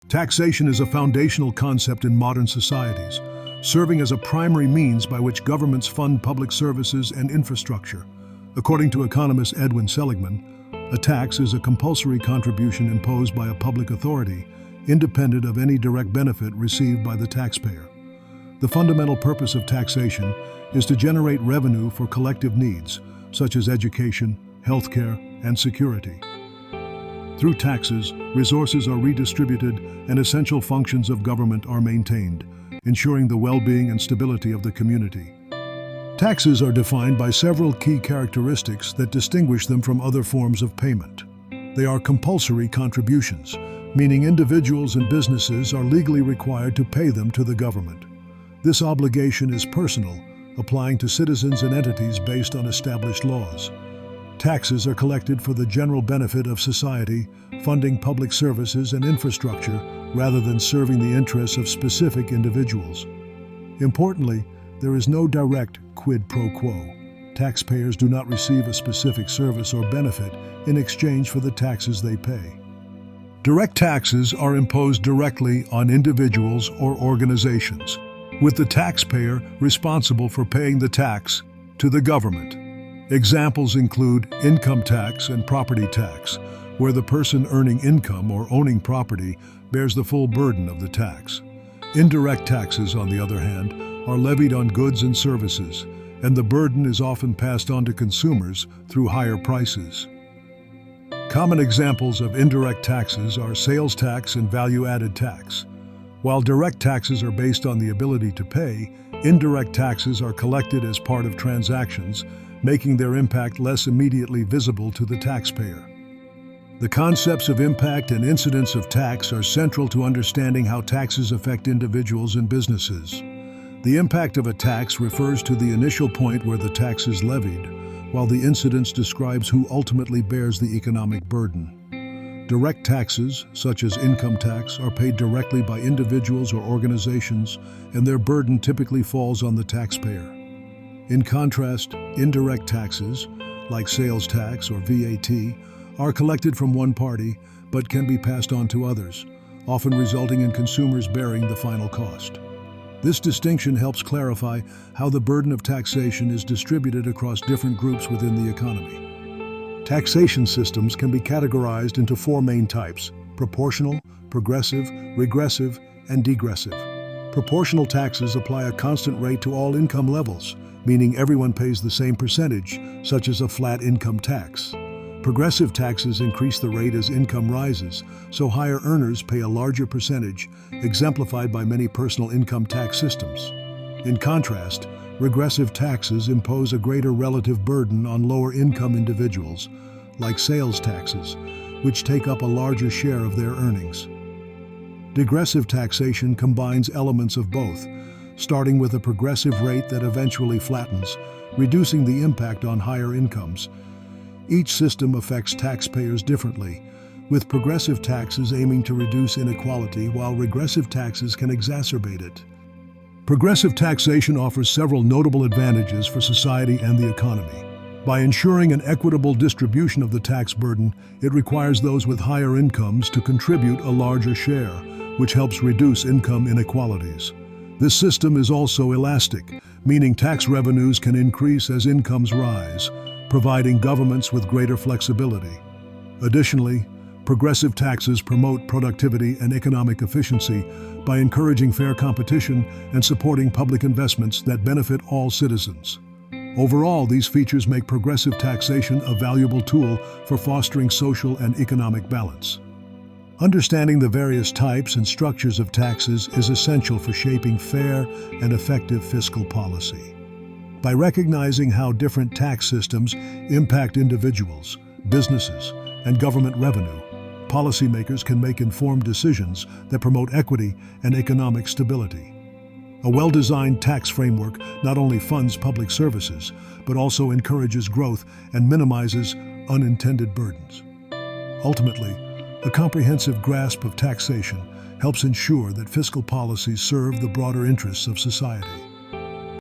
Taxation is a foundational concept in modern societies, serving as a primary means by which governments fund public services and infrastructure. According to economist Edwin Seligman, a tax is a compulsory contribution imposed by a public authority, independent of any direct benefit received by the taxpayer. The fundamental purpose of taxation is to generate revenue for collective needs, such as education, healthcare, and security. Through taxes, resources are redistributed and essential functions of government are maintained, ensuring the well-being and stability of the community. Taxes are defined by several key characteristics that distinguish them from other forms of payment. They are compulsory contributions, meaning individuals and businesses are legally required to pay them to the government. This obligation is personal, applying to citizens and entities based on established laws. Taxes are collected for the general benefit of society, funding public services and infrastructure rather than serving the interests of specific individuals. Importantly, there is no direct quid pro quo. Taxpayers do not receive a specific service or benefit in exchange for the taxes they pay. Direct taxes are imposed directly on individuals or organizations, with the taxpayer responsible for paying the tax to the government. Examples include income tax and property tax, where the person earning income or owning property bears the full burden of the tax. Indirect taxes, on the other hand, are levied on goods and services, and the burden is often passed on to consumers through higher prices. Common examples of indirect taxes are sales tax and value-added tax. While direct taxes are based on the ability to pay, indirect taxes are collected as part of transactions, making their impact less immediately visible to the taxpayer. The concepts of impact and incidence of tax are central to understanding how taxes affect individuals and businesses. The impact of a tax refers to the initial point where the tax is levied, while the incidence describes who ultimately bears the economic burden. Direct taxes, such as income tax, are paid directly by individuals or organizations, and their burden typically falls on the taxpayer. In contrast, indirect taxes, like sales tax or VAT, are collected from one party but can be passed on to others, often resulting in consumers bearing the final cost. This distinction helps clarify how the burden of taxation is distributed across different groups within the economy. Taxation systems can be categorized into four main types: proportional, progressive, regressive, and degressive. Proportional taxes apply a constant rate to all income levels, meaning everyone pays the same percentage, such as a flat income tax. Progressive taxes increase the rate as income rises, so higher earners pay a larger percentage, exemplified by many personal income tax systems. In contrast, regressive taxes impose a greater relative burden on lower income individuals, like sales taxes, which take up a larger share of their earnings. Degressive taxation combines elements of both, starting with a progressive rate that eventually flattens, reducing the impact on higher incomes. Each system affects taxpayers differently, with progressive taxes aiming to reduce inequality while regressive taxes can exacerbate it. Progressive taxation offers several notable advantages for society and the economy. By ensuring an equitable distribution of the tax burden, it requires those with higher incomes to contribute a larger share, which helps reduce income inequalities. This system is also elastic, meaning tax revenues can increase as incomes rise, providing governments with greater flexibility. Additionally, progressive taxes promote productivity and economic efficiency by encouraging fair competition and supporting public investments that benefit all citizens. Overall, these features make progressive taxation a valuable tool for fostering social and economic balance. Understanding the various types and structures of taxes is essential for shaping fair and effective fiscal policy. By recognizing how different tax systems impact individuals, businesses, and government revenue, policymakers can make informed decisions that promote equity and economic stability. A well-designed tax framework not only funds public services, but also encourages growth and minimizes unintended burdens. Ultimately, a comprehensive grasp of taxation helps ensure that fiscal policies serve the broader interests of society.